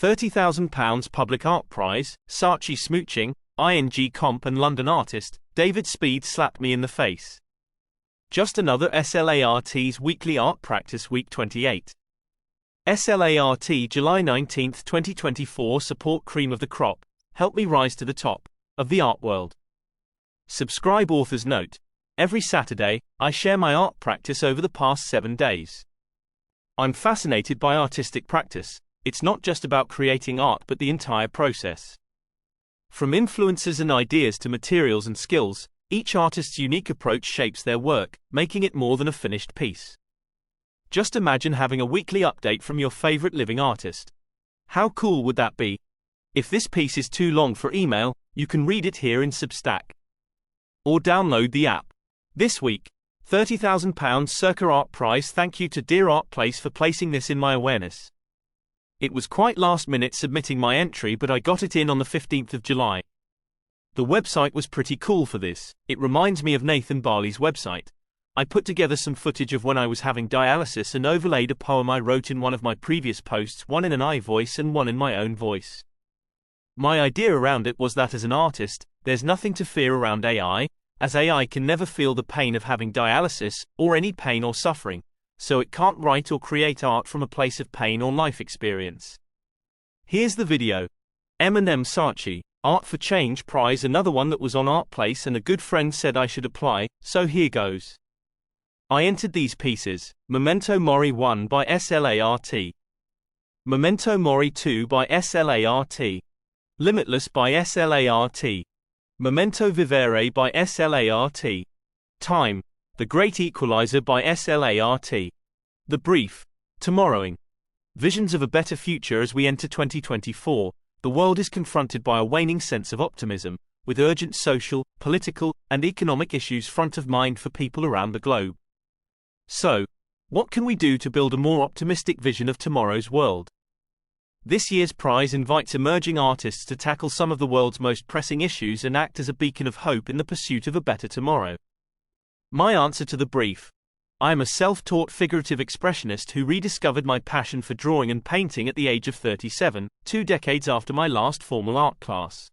£30,000 Public Art Prize, Saatchi Smooching, I.N.G comp and London artist, David Speed slapped me in the face. Just another SLART's Weekly Art Practice Week 28. SLART July 19, 2024 Support Cream of the crop, help me rise to the top of the art world. Subscribe. Author's note. Every Saturday, I share my art practice over the past 7 days. I'm fascinated by artistic practice. It's not just about creating art but the entire process. From influences and ideas to materials and skills, each artist's unique approach shapes their work, making it more than a finished piece. Just imagine having a weekly update from your favorite living artist. How cool would that be? If this piece is too long for email, you can read it here in Substack. Or download the app. This week, £30,000 Circa Art Prize. Thank you to Dear Art Place for placing this in my awareness. It was quite last minute submitting my entry, but I got it in on the 15th of July. The website was pretty cool for this. It reminds me of Nathan Barley's website. I put together some footage of when I was having dialysis and overlaid a poem I wrote in one of my previous posts, one in an I voice and one in my own voice. My idea around it was that as an artist, there's nothing to fear around AI, as AI can never feel the pain of having dialysis, or any pain or suffering, so it can't write or create art from a place of pain or life experience. Here's the video. Saatchi, Art for Change Prize, another one that was on Art Place and a good friend said I should apply, so here goes. I entered these pieces: Memento Mori 1 by SLART, Memento Mori 2 by SLART, Limitless by SLART, Memento Vivere by SLART, Time, The Great Equalizer by SLART, The Brief, Tomorrowing. Visions of a better future. As we enter 2024, the world is confronted by a waning sense of optimism, with urgent social, political, and economic issues front of mind for people around the globe. So, what can we do to build a more optimistic vision of tomorrow's world? This year's prize invites emerging artists to tackle some of the world's most pressing issues and act as a beacon of hope in the pursuit of a better tomorrow. My answer to the brief: I am a self-taught figurative expressionist who rediscovered my passion for drawing and painting at the age of 37, 2 decades after my last formal art class.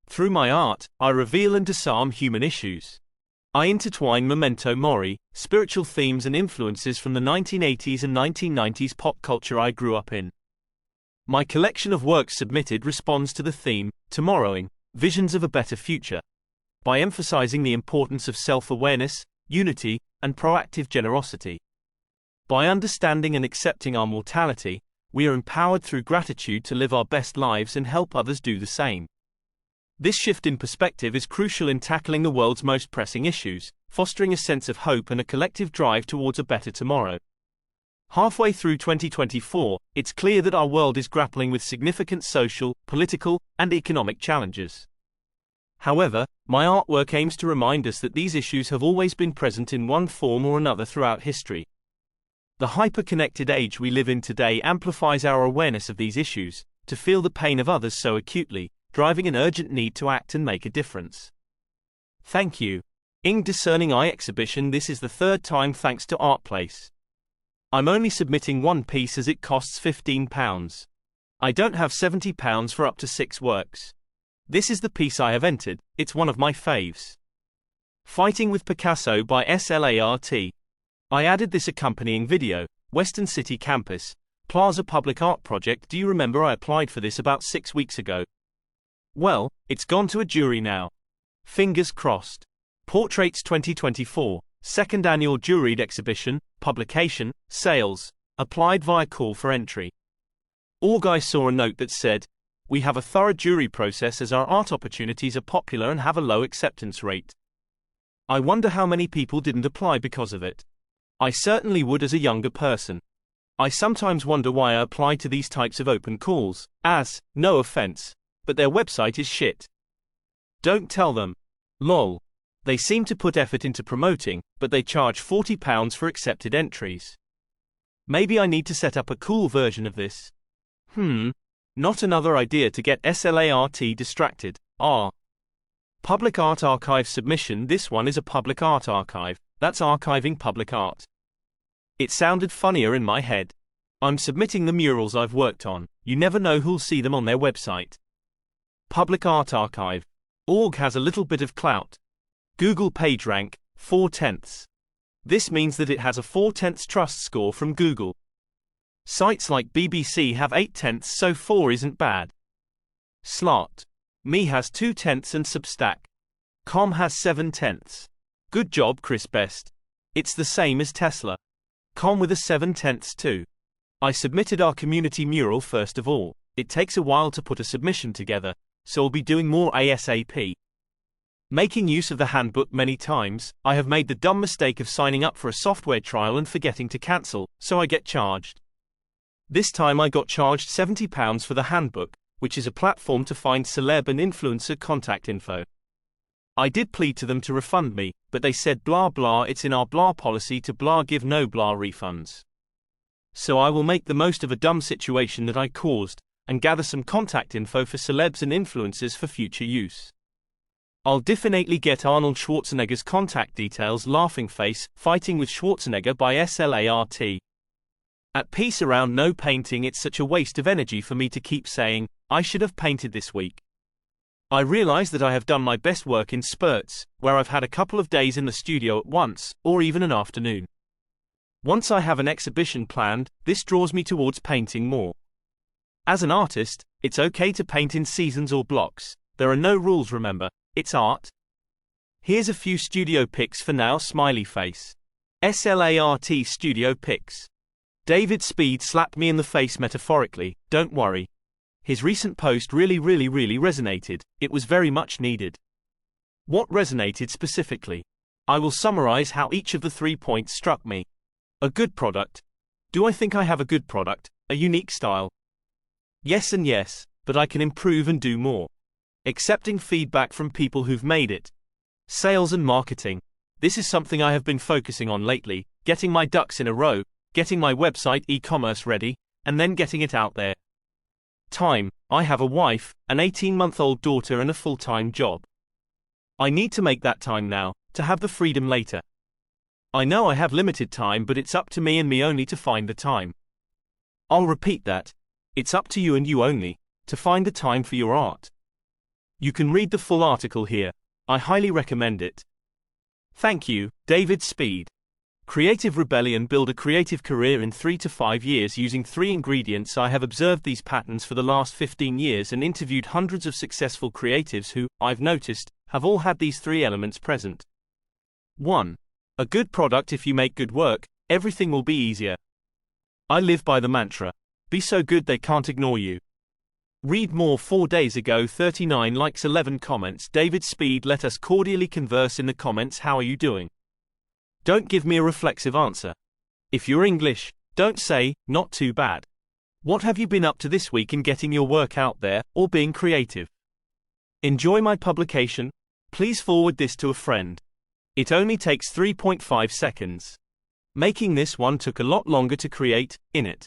Through my art, I reveal and disarm human issues. I intertwine memento mori, spiritual themes and influences from the 1980s and 1990s pop culture I grew up in. My collection of works submitted responds to the theme, Tomorrowing, Visions of a Better Future, by emphasizing the importance of self-awareness, unity, and proactive generosity. By understanding and accepting our mortality, we are empowered through gratitude to live our best lives and help others do the same. This shift in perspective is crucial in tackling the world's most pressing issues, fostering a sense of hope and a collective drive towards a better tomorrow. Halfway through 2024, it's clear that our world is grappling with significant social, political, and economic challenges. However, my artwork aims to remind us that these issues have always been present in one form or another throughout history. The hyper-connected age we live in today amplifies our awareness of these issues, to feel the pain of others so acutely, driving an urgent need to act and make a difference. Thank you. I.N.G Discerning Eye Exhibition. This is the 3rd time thanks to Art Place. I'm only submitting one piece as it costs £15. I don't have £70 for up to 6 works. This is the piece I have entered. It's one of my faves. Fighting with Picasso by SLART. I added this accompanying video. Western City Campus, Plaza Public Art Project. Do you remember I applied for this about 6 weeks ago? Well, it's gone to a jury now. Fingers crossed. Portraits 2024, 2nd Annual Juried Exhibition, Publication, Sales, applied via call for entry. I saw a note that said, "We have a thorough jury process as our art opportunities are popular and have a low acceptance rate." I wonder how many people didn't apply because of it. I certainly would as a younger person. I sometimes wonder why I apply to these types of open calls, as, no offense, but their website is shit. Don't tell them. Lol. They seem to put effort into promoting, but they charge £40 for accepted entries. Maybe I need to set up a cool version of this. Not another idea to get SLART distracted. Public Art Archive submission. This one is a public art archive, that's archiving public art. It sounded funnier in my head. I'm submitting the murals I've worked on. You never know who'll see them on their website. Public Art Archive. .org has a little bit of clout. Google PageRank, 4/10. This means that it has a 4/10 trust score from Google. Sites like BBC have 8/10, so 4 isn't bad. Slot. Me has 2/10 and Substack.com has 7/10. Good job, Chris Best. It's the same as Tesla.com with a 7/10 too. I submitted our community mural first of all. It takes a while to put a submission together, so I'll be doing more ASAP. Making use of the handbook many times, I have made the dumb mistake of signing up for a software trial and forgetting to cancel, so I get charged. This time I got charged £70 for the handbook, which is a platform to find celeb and influencer contact info. I did plead to them to refund me, but they said blah blah, it's in our blah policy to blah give no blah refunds. So I will make the most of a dumb situation that I caused, and gather some contact info for celebs and influencers for future use. I'll definitely get Arnold Schwarzenegger's contact details. Laughing face, Fighting with Schwarzenegger by SLART. At peace around no painting. It's such a waste of energy for me to keep saying, I should have painted this week. I realize that I have done my best work in spurts, where I've had a couple of days in the studio at once, or even an afternoon. Once I have an exhibition planned, this draws me towards painting more. As an artist, it's okay to paint in seasons or blocks. There are no rules, remember, it's art. Here's a few studio pics for now. Smiley face. SLART studio pics. David Speed slapped me in the face metaphorically, don't worry. His recent post really resonated. It was very much needed. What resonated specifically? I will summarize how each of the 3 points struck me. A good product. Do I think I have a good product? A unique style? Yes and yes, but I can improve and do more. Accepting feedback from people who've made it. Sales and marketing. This is something I have been focusing on lately, getting my ducks in a row, getting my website e-commerce ready, and then getting it out there. Time. I have a wife, an 18-month-old daughter and a full-time job. I need to make that time now, to have the freedom later. I know I have limited time, but it's up to me and me only to find the time. I'll repeat that. It's up to you and you only, to find the time for your art. You can read the full article here. I highly recommend it. Thank you, David Speed. Creative Rebellion. Build a creative career in 3 to 5 years using 3 ingredients. I have observed these patterns for the last 15 years and interviewed hundreds of successful creatives who, I've noticed, have all had these 3 elements present. 1. A good product. If you make good work, everything will be easier. I live by the mantra. Be so good they can't ignore you. Read more. 4 days ago, 39 likes, 11 comments. David Speed. Let us cordially converse in the comments. How are you doing? Don't give me a reflexive answer. If you're English, don't say, not too bad. What have you been up to this week in getting your work out there, or being creative? Enjoy my publication. Please forward this to a friend. It only takes 3.5 seconds. Making this one took a lot longer to create, innit?